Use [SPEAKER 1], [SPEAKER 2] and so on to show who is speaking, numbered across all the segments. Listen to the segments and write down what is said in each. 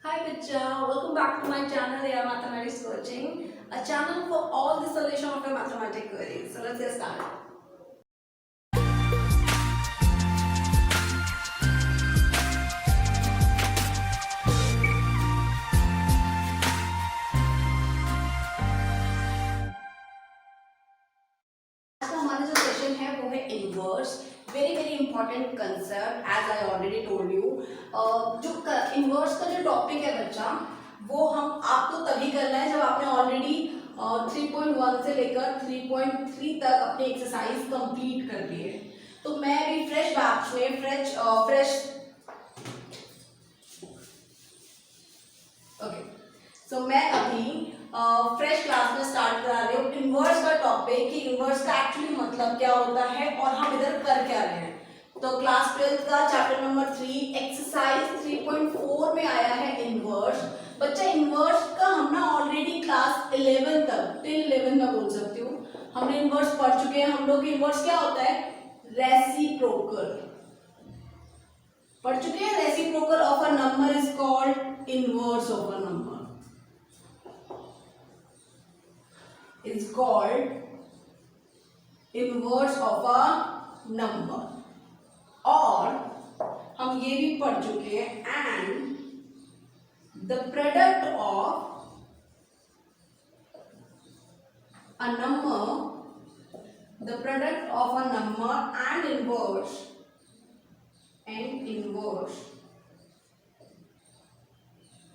[SPEAKER 1] Hi Bachcha, welcome back to my channel AI Mathematics Coaching, a channel for all the solution of your mathematics queries. So let's get started. आज का हमारा जो session है वो है inverse. Very important concept as I already told you. जो inverse का जो टॉपिक है बच्चा, वो हम आपको तभी करना है जब आपने ऑलरेडी 3.1 से लेकर 3.3 तक अपनी एक्सरसाइज कंप्लीट कर ली है. तो मैं भी फ्रेश बैच में फ्रेश ओके सो मैं अभी फ्रेश क्लास में स्टार्ट करा रही हूँ इनवर्स का टॉपिक कि इनवर्स का एक्चुअली मतलब क्या होता है और हम इधर कर क्या रहे हैं. तो क्लास 12 का चैप्टर नंबर 3 एक्सरसाइज 3.4 में आया है इनवर्स. बच्चा इनवर्स का हम ना ऑलरेडी क्लास 11 तक टिल 11 में बोल सकती हूँ हमने इनवर्स पढ़ चुके हैं. हम लोग इनवर्स क्या होता है, रेसिप्रोकल पढ़ चुके हैं. Reciprocal of a number is called inverse of a number is called inverse of a number. और हम ये भी पढ़ चुके हैं and the product of a number and inverse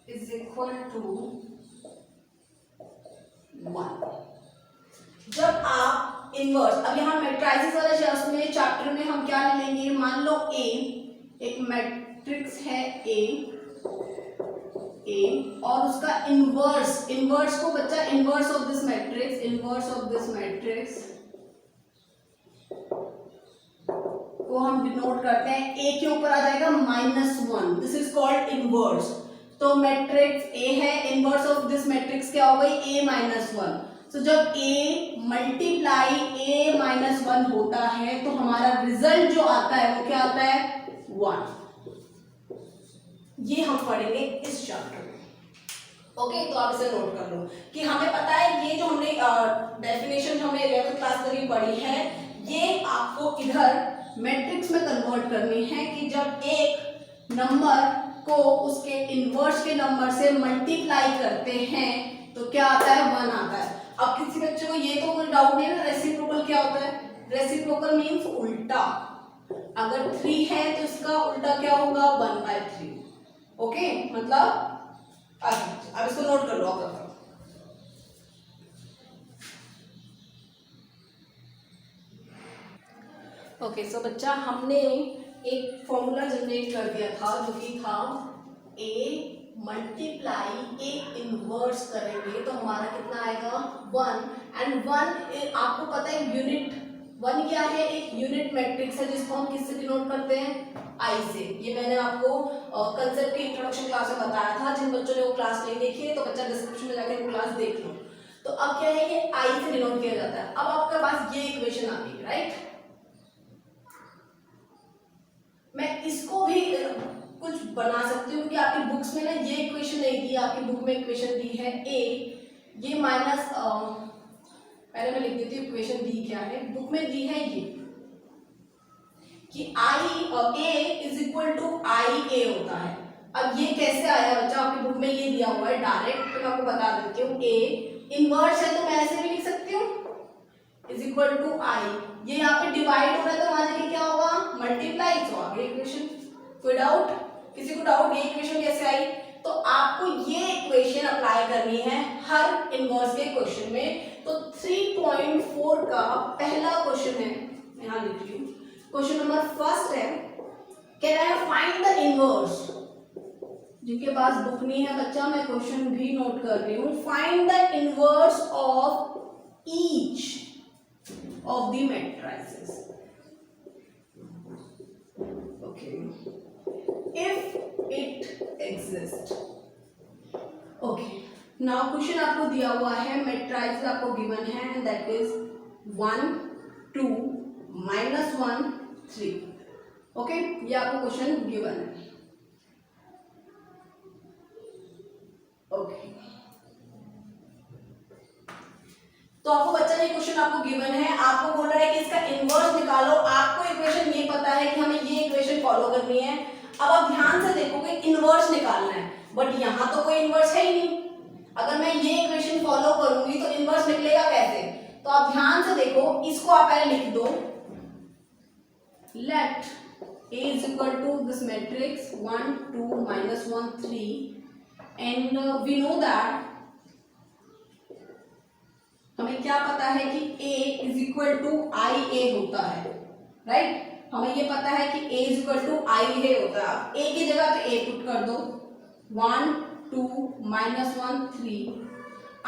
[SPEAKER 1] is equal to 1. जब आप इनवर्स, अब यहाँ मैट्रिसेस वाले में चैप्टर में हम क्या ले लेंगे, मान लो ए एक मैट्रिक्स है ए और उसका इनवर्स को बच्चा इनवर्स ऑफ दिस मैट्रिक्स को हम डिनोट करते हैं. ए के ऊपर आ जाएगा -1. This is called inverse. तो मैट्रिक्स ए है, इनवर्स ऑफ दिस मैट्रिक्स क्या हो गई, a-1. तो जब a मल्टीप्लाई a-1 होता है तो हमारा रिजल्ट जो आता है वो क्या आता है, 1. ये हम पढ़ेंगे इस चैप्टर में. ओके तो आप इसे नोट कर लो कि हमें पता है ये जो हमने डेफिनेशन हमने 11th क्लास तक पढ़ी है, ये आपको इधर मैट्रिक्स में कन्वर्ट करनी है कि जब एक नंबर को उसके इनवर्स के नंबर से मल्टीप्लाई करते हैं तो क्या आता है, 1 आता है. अब किसी बच्चे को ये तो कोई डाउट नहीं है ना, रेसिप्रोकल क्या होता है. रेसिप्रोकल मींस उल्टा. अगर 3 है तो इसका उल्टा क्या होगा, 1/3. ओके मतलब अब इसको नोट कर लो आप. ओके सो बच्चा हमने एक फॉर्मूला जनरेट कर दिया था जो कि था a मल्टीप्लाई ए इनवर्स करेंगे तो हमारा कितना आएगा, 1. एंड 1 आपको पता है यूनिट 1 क्या है, एक यूनिट मैट्रिक्स है जिसको हम किससे डिनोट करते हैं, आई से. ये मैंने आपको कंसेप्ट की इंट्रोडक्शन क्लास में बताया था. जिन बच्चों ने वो क्लास नहीं देखी है तो बच्चा डिस्क्रिप्शन में जाकर वो क्लास देख लो. तो अब क्या है, ये आई से डिनोट किया जाता है. अब आपके पास ये इक्वेशन आ गई, राइट. मैं इसको भी कुछ बना सकती हूँ कि आपकी बुक्स में ना ये इक्वेशन नहीं दी, आपकी बुक में इक्वेशन दी है a, ये माइनस पहले मैं लिख देती हूँ इक्वेशन दी क्या है, बुक में दी है ये कि a is equal to IA होता है. अब ये कैसे आया बच्चा, आपकी बुक में ये दिया हुआ है डायरेक्ट, तो मैं आपको बता देती हूँ. a इनवर्स है तो मैं ऐसे भी लिख सकती हूँ इज इक्वल टू I. ये यहाँ पे डिवाइड हो रहा है तो वहां जाके क्या होगा, मल्टीप्लाई. तो आगे इक्वेशन. कोई डाउट, किसी को डाउट ये इक्वेशन कैसे आई. तो आपको ये इक्वेशन अप्लाई करनी है हर इनवर्स के क्वेश्चन में. तो 3.4 का पहला क्वेश्चन है, यहाँ लिख रही हूँ. क्वेश्चन नंबर फर्स्ट है, कह रहा है फाइंड द इनवर्स. जिनके पास बुक नहीं है बच्चा, मैं क्वेश्चन भी नोट कर रही हूँ. Find the inverse of each of the matrices. Okay, if it exists. Okay, now question आपको दिया हुआ है, matrices आपको given है and that is 1 2 -1 3. ओके ये आपको क्वेश्चन गिवन है. तो आपको बच्चा ये क्वेश्चन आपको गिवन है, आपको बोल रहा है कि इसका इनवर्स निकालो, आपको इक्वेशन ये पता है कि हमें ये इक्वेशन फॉलो करनी है। अब आप ध्यान से देखोगे इनवर्स निकालना है, बट यहाँ तो कोई इनवर्स है ही नहीं। अगर मैं ये इक्वेशन फॉलो करूंगी तो इनवर्स निकलेगा कैसे? तो आप ध्यान से देखो, इसको आप पहले लिख दो, late A is equal to this matrix 1 2 minus 1 3 and we know that हमें क्या पता है कि A is equal to IA होता है, राइट? हमें ये पता है कि A is equal to IA होता है। A की जगह पे A पुट कर दो, 1 2 minus 1 3,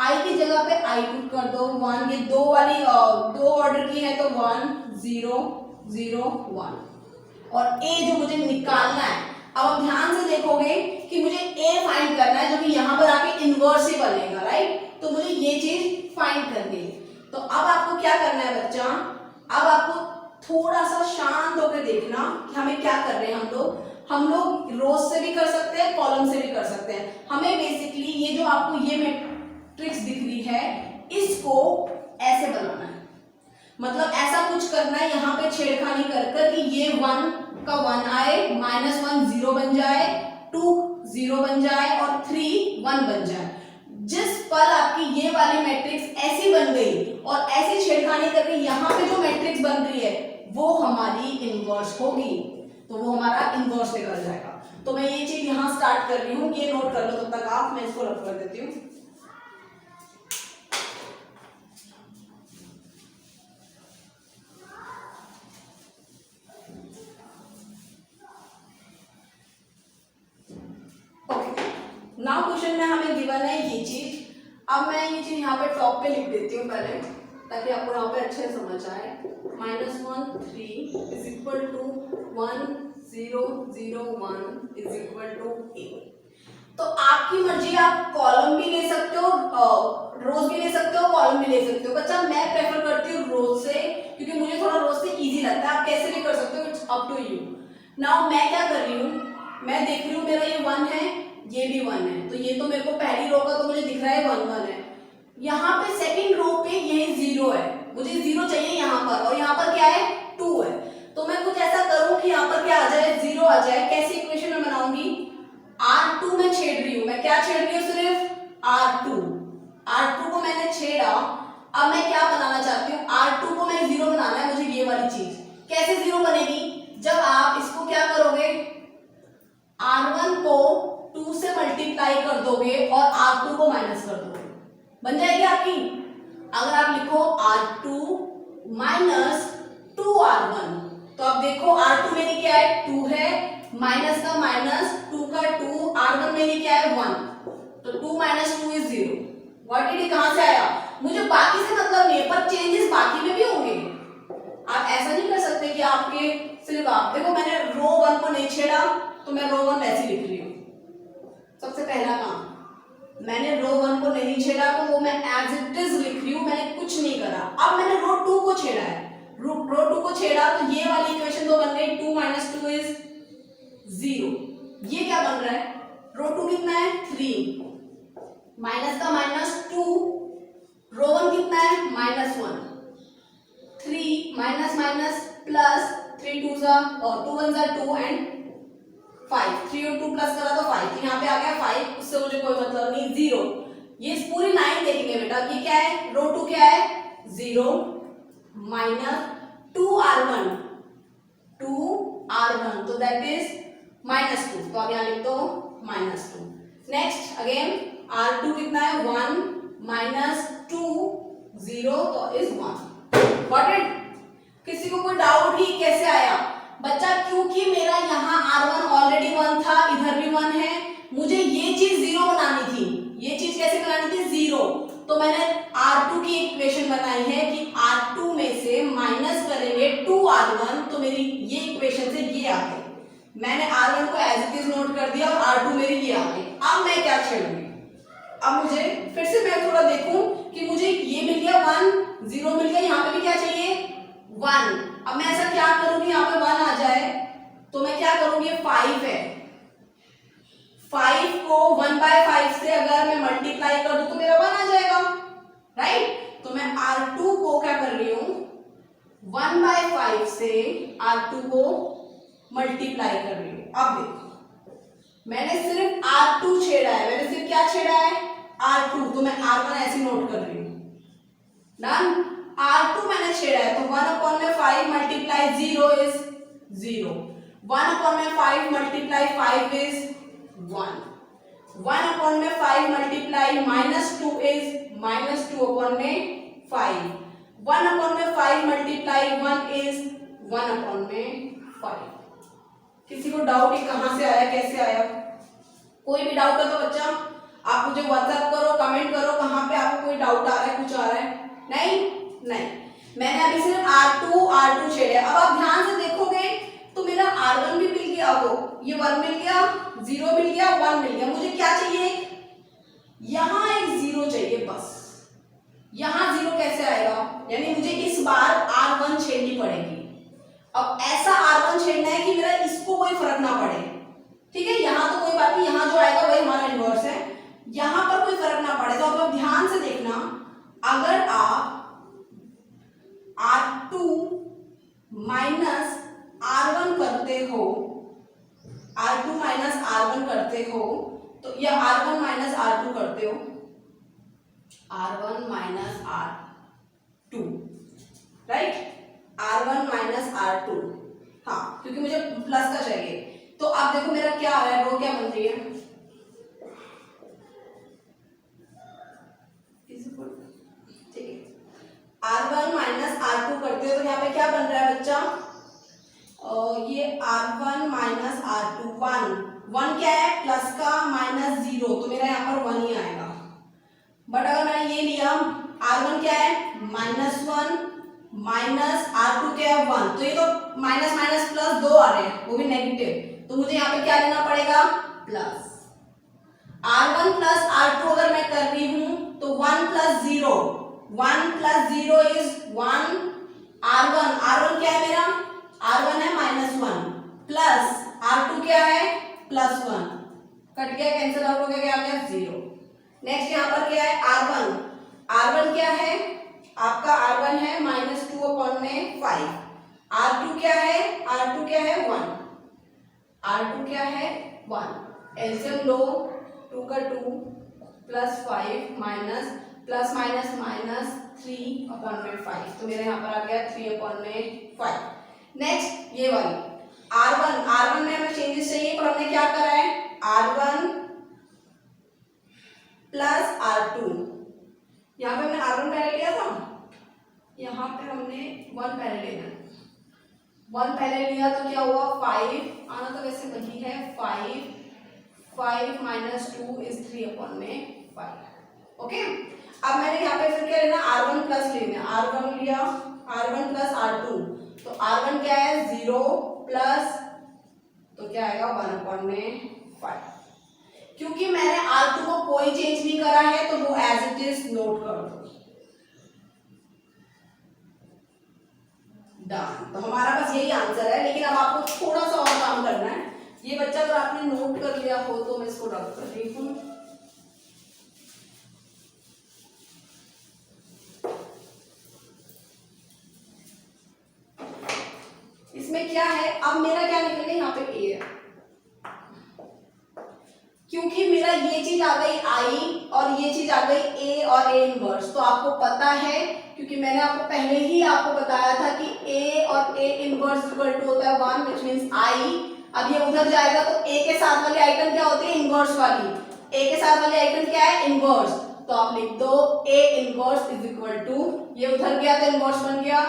[SPEAKER 1] I की जगह पे I पुट कर दो 1, ये दो वाली दो ऑर्डर की है तो 1 0 0 1, और A जो मुझे निकालना है। अब आप ध्यान से देखोगे कि मुझे A फाइंड करना है, जो कि यहाँ पर आके इनवर्स ही बनेगा, राइट? तो मुझे ये चीज फाइंड करनी है। तो अब आपको क्या करना है बच्चा, अब आपको थोड़ा सा शांत होकर देखना कि हमें क्या कर रहे हैं। हम लोग रोज से भी कर सकते हैं, कॉलम से भी कर सकते हैं। हमें बेसिकली ये जो आपको ये मैट्रिक्स दिख रही है, इसको ऐसे बनाना है, मतलब ऐसा कुछ करना है, यहाँ पे छेड़खानी कर कि ये 1 का 1 आए, -1 0 बन जाए, 2 0 बन जाए और 3 1 बन जाए। जिस पल आपकी ये वाली मैट्रिक्स ऐसी बन गई और ऐसी छेड़खानी करके यहाँ पे जो मैट्रिक्स बन रही है वो हमारी इनवर्स होगी, तो वो हमारा इनवर्स निकल जाएगा। तो मैं ये चीज यहाँ स्टार्ट कर रही हूँ, ये नोट कर लो तब तक आप, मैं इसको रफ कर देती हूँ। नाउ क्वेश्चन में हमें गिवन है ये चीज। अब मैं ये चीज यहाँ पे टॉप पे लिख देती हूँ पहले, ताकि आपको यहाँ पे अच्छे से समझ आए। -1 3 is equal to 1 0 0 1 is equal to A। तो आपकी मर्जी, आप कॉलम भी ले सकते हो, रोज भी ले सकते हो, कॉलम भी ले सकते हो। बच्चा मैं प्रेफर करती हूँ रोज से, क्योंकि मुझे थोड़ा रोज से इजी लगता है। आप कैसे भी कर सकते हो, it's up to you. Now मैं क्या कर रही हूँ, मैं देख रही हूँ मेरा ये 1 है, ये भी 1 है, तो ये तो मेरे को पहली रो का तो मुझे दिख रहा है 1 1 है। यहाँ पे सेकंड रो पे ये 0 है, मुझे 0 चाहिए यहाँ पर, और यहाँ पर क्या है 2 है। तो मैं कुछ ऐसा करूँ कि यहाँ पर क्या आ जाए, 0 आ जाए। कैसी इक्वेशन में बनाऊंगी, R2 में छेड़ रही हूँ, मैं क्या छेड़ रही हूँ, सिर्फ R2 को मैंने छेड़ा। अब मैं क्या बनाना चाहती हूँ, R2 को मैं 0 बनाना है मुझे, ये वाली चीज। कैसे 0 बनेगी, जब आप इसको क्या करोगे, R1 को 2 से मल्टीप्लाई कर दोगे और R2 को माइनस कर दोगे, बन जाएगी आपकी। अगर आप लिखो R2 माइनस 2R1, तो अब देखो R2 मेरी क्या है, 2 है, माइनस का माइनस, 2 का 2, R1 मेरी क्या है 1, तो 2 माइनस 2 इज 0। व्हाट डिड, कहां से आया, मुझे बाकी से मतलब नहीं है, पर चेंजेस बाकी में भी होंगे। आप ऐसा नहीं कर सकते कि आपके सिर्फ आप देखो, मैंने रो 1 को नहीं छेड़ा तो मैं रो 1 वैसे लिख रही हूँ। सबसे पहला काम, मैंने रो 1 को नहीं छेड़ा तो वो मैं एज इट इज लिख रही हूँ, मैंने कुछ नहीं करा। अब मैंने रो 2 को छेड़ा है, रो 2 को छेड़ा तो ये वाली इक्वेशन तो बन गई, 2 माइनस 2 इज 0। ये क्या बन रहा है, रो 2 कितना है 3, माइनस का माइनस 2, रो 1 कितना है -1, 3 माइनस माइनस प्लस, 3 2 सा और 2 1 सा 2 एंड 5, 3 और 2 प्लस करा तो 5, यहाँ पे आ गया 5, उससे मुझे कोई मतलब नहीं, 0। ये पूरी लाइन देखेंगे बेटा, ये क्या है, रो 2 क्या है 0 माइनस 2R1, तो दैट इज -2, तो आप यहाँ लिख दो -2। नेक्स्ट अगेन R2 कितना है 1 माइनस 2 0 तो इज 1। Got it? किसी को कोई डाउट ही कैसे आया बच्चा, क्योंकि मेरा यहाँ R1 ऑलरेडी 1 था, इधर भी 1 है, मुझे ये चीज 0 बनानी थी। ये चीज कैसे बनानी थी, 0। तो मैंने R2 की इक्वेशन बनाई है कि R2 में से माइनस करेंगे 2R1, तो मेरी ये इक्वेशन से ये आ गई। मैंने R1 को एज इट इज नोट कर दिया और R2 मेरी ये आ गई। अब मैं क्या छेड़ूंगी, अब मुझे फिर से मैं थोड़ा देखूं कि मुझे ये मिल गया 1 0 मिल गया, यहाँ पे भी क्या चाहिए 1। अब मैं ऐसा क्या करूंगी, यहाँ पे 1 आ जाए तो मैं क्या करूंगी, 5 है, 5 को 1/5 से अगर मैं मल्टीप्लाई कर दूं तो मेरा 1 आ जाएगा, राइट? तो मैं मैं R2 को क्या कर रही हूं, 1/5 से R2 को मल्टीप्लाई कर रही हूं। अब देखो मैंने सिर्फ R2 छेड़ा है, मैंने सिर्फ क्या छेड़ा है, R2, तो मैं R1 ऐसे नोट कर रही हूं। डन, R2 मैंने छेड़ा है तो 1/5 multiply 0 is 0, 1/5 multiply 5 is 1, 1/5 multiply -2 is -2/5, 1/5 multiply 1 is 1/5। किसी को डाउट ये कहां से आया, कैसे आया? कोई भी डाउट है तो बच्चा आप मुझे व्हाट्सएप करो, कमेंट करो, कहां पे आपको कोई डाउट आ रहा है, कुछ आ रहा है? नहीं, मैंने अभी सिर्फ R2 छेड़े। अब आप ध्यान से देखोगे तो मेरा R1 भी मिल गया, वो ये 1 मिल गया, 0 मिल गया, 1 मिल गया। मुझे क्या चाहिए, यहां एक 0 चाहिए बस। यहां 0 कैसे आएगा, यानी मुझे इस बार R1 छेड़नी पड़ेगी। अब ऐसा R1 छेड़ना है कि मेरा इसको कोई फर्क ना पड़े, ठीक है? यहां तो कोई बात नहीं, यहां जो आएगा वही हमारा इन्वर्स है, यहां पर कोई फर्क ना पड़े। तो आप लोग ध्यान से देखना, अगर आप R2 माइनस R1 करते हो, R2 माइनस R1 करते हो तो, या R1 माइनस R2 करते हो, R1 minus R2, right, R1 minus R2, हाँ, क्योंकि मुझे प्लस का चाहिए। तो अब देखो मेरा क्या आ रहा है, रो क्या बन रही है, ठीक है, R1 माइनस R2 करते हो तो यहाँ पे क्या बन रहा है बच्चा, ये R1 माइनस R2, 1 क्या है, प्लस का माइनस 0, तो मेरा यहाँ पर 1 ही आएगा। बट अगर मैंने ये लिया, R1 क्या है, -1 माइनस R2 क्या है, 1, तो ये तो माइनस माइनस प्लस 2 आ रहे हैं, वो भी नेगेटिव, तो मुझे यहाँ पे क्या लेना पड़ेगा, प्लस। R1 प्लस R2 अगर मैं कर रही हूं तो 1 प्लस 0, 1 प्लस 0 इज 1, R1 क्या है मेरा, R1 है -1, प्लस R2 क्या है, +1, कट गया, कैंसिल आउट हो गया, क्या आ गया, 0। नेक्स्ट यहाँ पर क्या है, R1 क्या है आपका, R1 है -2/5, R2 क्या है, R2 क्या है 1, R2 क्या है 1, एलसीएम लो, 2 का 2 plus 5 minus plus minus minus 3/5, तो मेरे यहाँ पर आ गया 3/5। नेक्स्ट ये वाली R1 में हमें चेंजेस चाहिए, पर हमने क्या करा है, R1 प्लस R2, यहाँ पे हमने R1 पहले लिया था, यहाँ पे हमने 1 पहले लेना, 1 पहले लिया तो क्या हुआ, 5 आना तो वैसे वही है, 5 माइनस 2 इज 3/5, ओके। अब मैंने यहाँ पे फिर क्या लेना, R1 प्लस लेना, R1 लिया, R1 प्लस R2, तो R1 क्या है 0 प्लस, तो क्या आएगा 1/5। क्योंकि मैंने R2 को कोई चेंज नहीं करा है तो वो एज इट इज नोट कर दो, डन। तो हमारा बस यही आंसर है, लेकिन अब आपको थोड़ा सा और काम करना है। ये बच्चा अगर आपने नोट कर लिया हो तो मैं इसको रख कर रही हूं। इसमें क्या है, अब मेरा क्या निकल गया, यहाँ पे ए है, क्योंकि मेरा ये चीज आ गई आई और ये चीज आ गई ए और ए इनवर्स, तो आपको पता है, क्योंकि मैंने आपको पहले ही आपको बताया था कि ए और ए इनवर्स इक्वल टू होता है 1, व्हिच मींस आई। अब ये उधर जाएगा तो ए के साथ वाली आइटम क्या होती है, इनवर्स वाली, ए के साथ वाली आइटम क्या है, इनवर्स, तो आप लिख दो A inverse is equal to, ये उधर गया तो इनवर्स बन गया,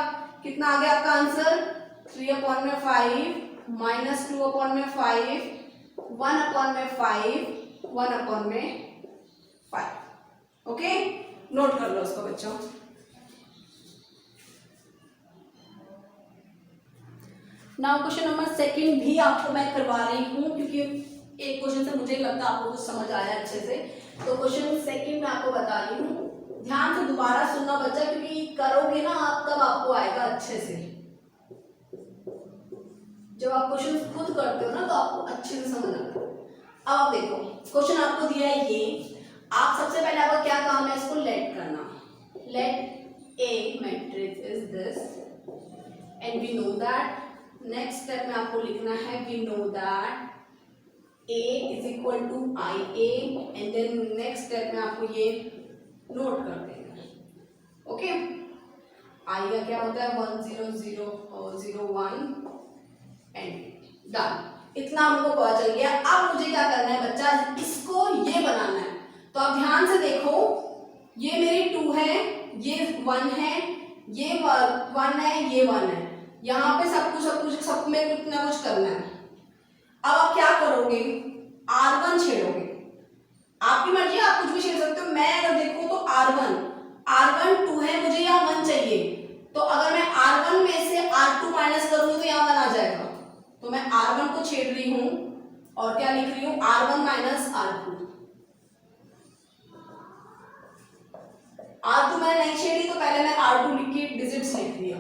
[SPEAKER 1] कितना आ गया आपका आंसर, 3/5 माइनस 2/5 1/5 1/5, ओके। नोट कर लो उसको बच्चों। नाउ क्वेश्चन नंबर 2 भी आपको मैं करवा रही हूँ, क्योंकि एक क्वेश्चन से मुझे लगता है आपको कुछ समझ आया अच्छे से, तो क्वेश्चन 2 मैं आपको बता रही हूँ, ध्यान से दोबारा सुनना बच्चा, क्योंकि करोगे ना आप तब आपको आएगा अच्छे से। जब आप क्वेश्चन खुद करते हो ना तो आपको अच्छे से समझ आता है। अब आप देखो क्वेश्चन आपको दिया है ये, आप सबसे पहले आपका क्या काम है, इसको लेट करना, late A matrix is this and we know that next step में आपको लिखना है we know that A is equal to IA and then next step में आपको ये नोट कर देंगे. ओके I का क्या होता है 1 0 0 0 1 एंड डन. इतना हमको पता चल गया. अब मुझे क्या करना है बच्चा, इसको ये बनाना है. तो आप ध्यान से देखो, ये मेरी 2 है, ये 1 है, ये 1 है, ये 1 है. यहाँ पे सब कुछ में कुछ ना कुछ करना है. अब आप क्या करोगे, R1 छेड़ोगे. आपकी मर्जी, आप कुछ भी छेड़ सकते हो. मैं अगर देखूं तो R1 2 है, मुझे यहाँ 1 चाहिए. तो अगर मैं R1 में से R2 माइनस करूंगी तो यहाँ 1 आ जाएगा. तो मैं R1 को छेड़ रही हूं और क्या लिख रही हूं, R1 माइनस R2. R2 मैंने नहीं छेड़ी तो पहले मैं R2 लिख के डिजिट्स लिख दिया.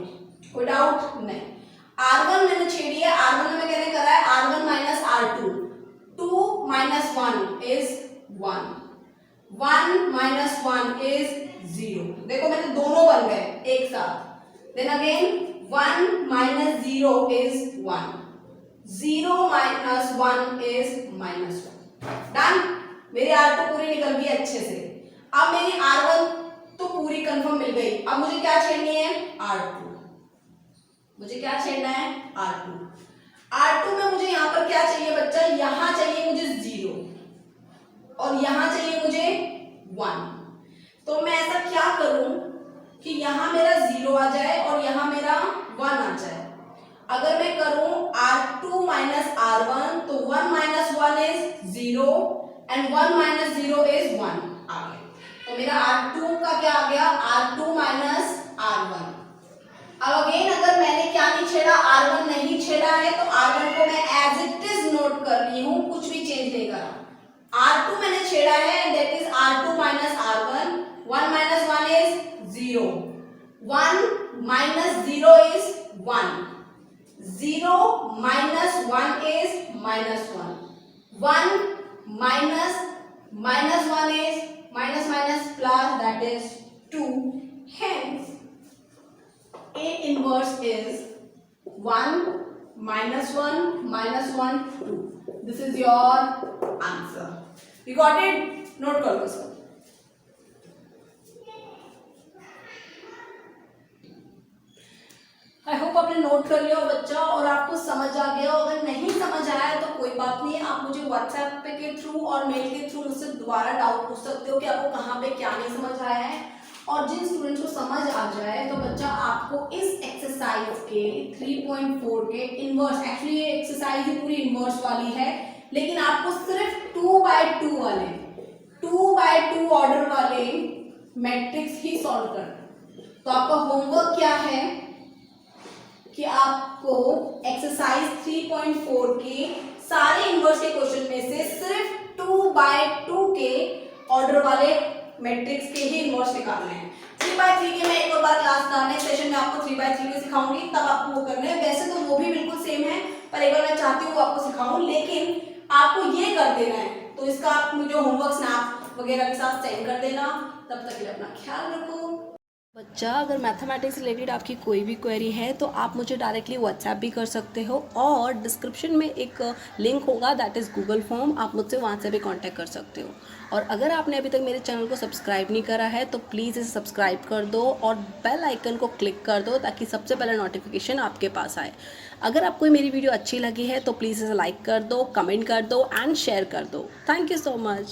[SPEAKER 1] कोई डाउट नहीं. R1 मैंने छेड़ी है. R1 में मैंने करा है R1 minus R2. 2 minus 1 is 1. 1 minus 1 is 0. देखो मैंने दोनों बन गए एक साथ. Then again 1 minus 0 is 1. 0 minus 1 is minus 1. Done. मेरी R2 पूरी निकल गई अच्छे से. अब मेरी R1 तो पूरी कंफर्म मिल गई. अब मुझे क्या छेड़नी है, R2. मुझे क्या छेड़ना है, R2. R2 में मुझे यहाँ पर क्या चाहिए बच्चा, यहाँ चाहिए मुझे 0 और यहाँ चाहिए मुझे 1. तो मैं ऐसा क्या करूं कि यहाँ मेरा 0 आ जाए और यहाँ मेरा 1 आ जाए. अगर मैं करूं R2 माइनस R1 तो 1 minus 1 is 0 and 1 minus 0 is 1 आ गया. तो मेरा R2 का क्या आ गया, R2 माइनस R1. अब अगेन अगर मैंने क्या नहीं छेड़ा, R1 नहीं छेड़ा है तो R1 को मैं एज इट इज नोट कर रही हूं, कुछ भी चेंज नहीं करा. R2 मैंने छेड़ा है, that is R2 minus R1. 1 minus 1 is 0. 1 minus 0 is 1. 0 minus 1 is minus 1. 1 minus minus 1 is minus minus plus, that is 2. Hence A inverse is 1 minus 1 minus 1 2. This is your answer. You got it? Note कर लो इसको. I hope आपने note कर लिया बच्चा और आपको समझ आ गया. अगर नहीं समझ आया तो कोई बात नहीं, आप मुझे व्हाट्सएप पे के थ्रू और मेल के थ्रू मुझसे दोबारा डाउट पूछ सकते हो कि आपको कहाँ पे क्या नहीं समझ आया है. और जिन स्टूडेंट्स को समझ आ जाए तो बच्चा आपको इस एक्सरसाइज के 3.4 के इनवर्स, एक्चुअली ये एक्सरसाइज ही पूरी इनवर्स वाली है, लेकिन आपको सिर्फ 2/2 वाले 2/2 ऑर्डर वाले मैट्रिक्स ही सॉल्व करना. तो आपका होमवर्क क्या है कि आपको एक्सरसाइज 3.4 के सारे इनवर्स के क्वेश्चन में से सिर्फ 2/2 के ऑर्डर वाले मैट्रिक्स के ही इनवर्स निकालने हैं. 3/3 के मैं एक और बार क्लास का नेक्स्ट सेशन में आपको 3/3 के सिखाऊंगी, तब आपको वो करने हैं. वैसे तो वो भी बिल्कुल सेम है, पर एक बार मैं चाहती हूँ वो आपको सिखाऊं, लेकिन आपको ये कर देना है. तो इसका आप मुझे होमवर्क स्नैप वगैरह के साथ सेंड कर देना. तब तक के लिए अपना ख्याल रखो. बच्चा, अगर मैथमेटिक्स रिलेटेड आपकी कोई भी क्वेरी है तो आप मुझे डायरेक्टली व्हाट्सएप भी कर सकते हो और डिस्क्रिप्शन में एक लिंक होगा, दैट इज़ गूगल फॉर्म. आप मुझसे वहाँ से भी कांटेक्ट कर सकते हो. और अगर आपने अभी तक मेरे चैनल को सब्सक्राइब नहीं करा है तो प्लीज़ इसे सब्सक्राइब कर दो और बेल आइकन को क्लिक कर दो ताकि सबसे पहले नोटिफिकेशन आपके पास आए. अगर आपको मेरी वीडियो अच्छी लगी है तो प्लीज़ इसे लाइक कर दो, कमेंट कर दो एंड शेयर कर दो. Thank you so much.